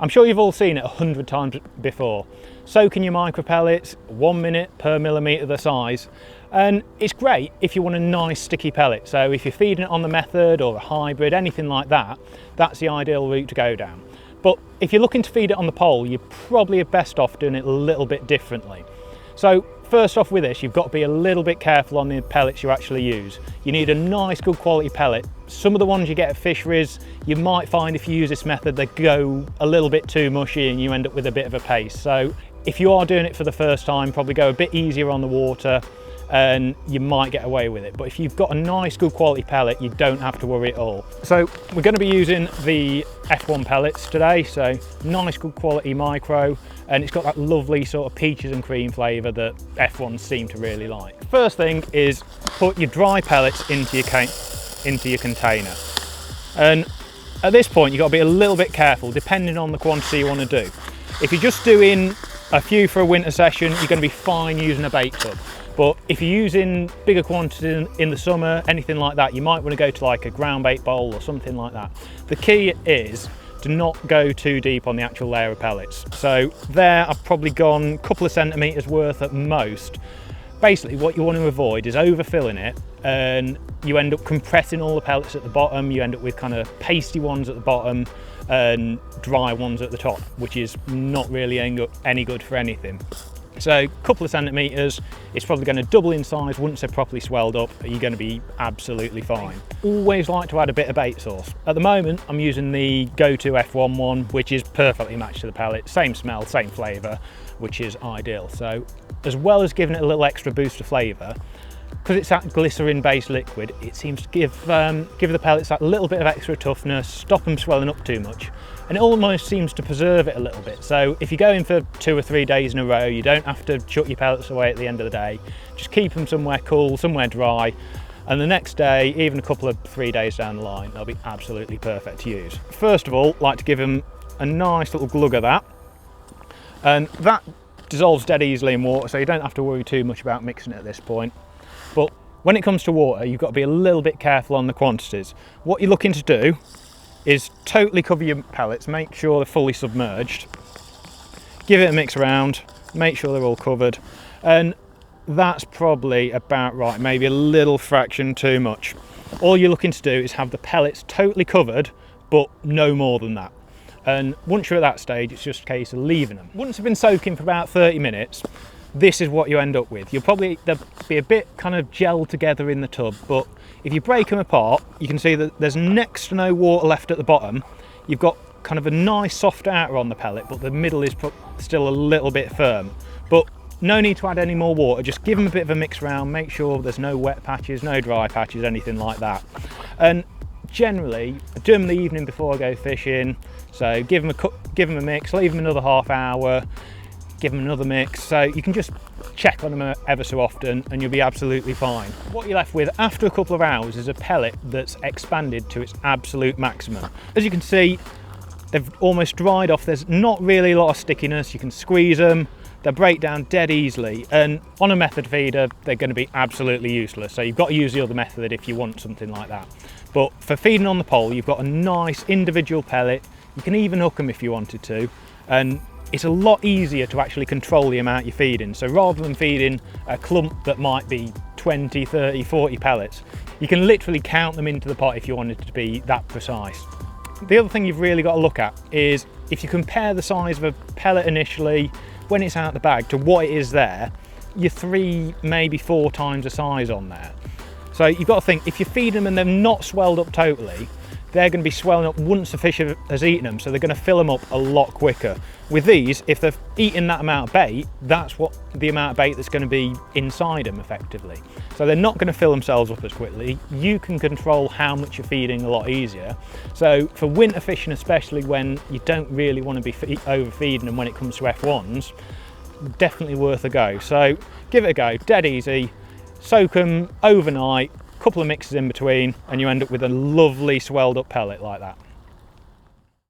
I'm sure you've all seen it 100 times before. Soaking your micro pellets, 1 minute per millimetre the size. And it's great if you want a nice sticky pellet. So if you're feeding it on the method or a hybrid, anything like that, that's the ideal route to go down. But if you're looking to feed it on the pole, you're probably best off doing it a little bit differently. So first off with this, you've got to be a little bit careful on the pellets you actually use. You need a nice, good quality pellet. Some of the ones you get at fisheries, you might find if you use this method, they go a little bit too mushy and you end up with a bit of a paste. So if you are doing it for the first time, probably go a bit easier on the water and you might get away with it. But if you've got a nice, good quality pellet, you don't have to worry at all. So we're going to be using the F1 pellets today. So nice, good quality micro, and it's got that lovely sort of peaches and cream flavour that F1s seem to really like. First thing is put your dry pellets into your container. And at this point, you've got to be a little bit careful depending on the quantity you want to do. If you're just doing a few for a winter session, you're going to be fine using a bait tub. But if you're using bigger quantities in the summer, anything like that, you might want to go to like a ground bait bowl or something like that. The key is to not go too deep on the actual layer of pellets. So there I've probably gone a couple of centimetres worth at most. Basically what you want to avoid is overfilling it and you end up compressing all the pellets at the bottom. You end up with kind of pasty ones at the bottom and dry ones at the top, which is not really any good for anything. So a couple of centimetres, it's probably going to double in size once they're properly swelled up. You're going to be absolutely fine. Always like to add a bit of bait sauce. At the moment, I'm using the go-to F1 one, which is perfectly matched to the pellet. Same smell, same flavour, which is ideal. So as well as giving it a little extra boost of flavour, because it's that glycerin-based liquid, it seems to give the pellets that little bit of extra toughness, stop them swelling up too much, and it almost seems to preserve it a little bit. So if you're going for 2 or 3 days in a row, you don't have to chuck your pellets away at the end of the day. Just keep them somewhere cool, somewhere dry, and the next day, even a couple of 3 days down the line, they'll be absolutely perfect to use. First of all, like to give them a nice little glug of that, and that dissolves dead easily in water, so you don't have to worry too much about mixing it at this point. But when it comes to water, you've got to be a little bit careful on the quantities. What you're looking to do is totally cover your pellets, make sure they're fully submerged, give it a mix around, make sure they're all covered, and that's probably about right, maybe a little fraction too much. All you're looking to do is have the pellets totally covered, but no more than that. And once you're at that stage, it's just a case of leaving them. Once they've been soaking for about 30 minutes, this is what you end up with. They'll be a bit kind of gelled together in the tub, but if you break them apart, you can see that there's next to no water left at the bottom. You've got kind of a nice soft outer on the pellet, but the middle is still a little bit firm. But no need to add any more water, just give them a bit of a mix around, make sure there's no wet patches, no dry patches, anything like that. And generally, I do them in the evening before I go fishing, so give them a mix, leave them another half hour, give them another mix, so you can just check on them ever so often and you'll be absolutely fine. What you're left with after a couple of hours is a pellet that's expanded to its absolute maximum. As you can see, they've almost dried off. There's not really a lot of stickiness. You can squeeze them, they break down dead easily, and on a method feeder they're going to be absolutely useless, so you've got to use the other method if you want something like that. But for feeding on the pole, you've got a nice individual pellet. You can even hook them if you wanted to, and it's a lot easier to actually control the amount you're feeding. So rather than feeding a clump that might be 20, 30, 40 pellets, you can literally count them into the pot if you wanted to be that precise. The other thing you've really got to look at is if you compare the size of a pellet initially when it's out the bag to what it is there, you're 3, maybe 4 times the size on there. So you've got to think, if you feed them and they're not swelled up totally, they're going to be swelling up once the fish has eaten them, so they're going to fill them up a lot quicker. With these, if they've eaten that amount of bait, that's what the amount of bait that's going to be inside them effectively. So they're not going to fill themselves up as quickly. You can control how much you're feeding a lot easier. So for winter fishing, especially when you don't really want to be overfeeding them when it comes to F1s, definitely worth a go. So give it a go, dead easy, soak them overnight, couple of mixes in between, and you end up with a lovely swelled up pellet like that.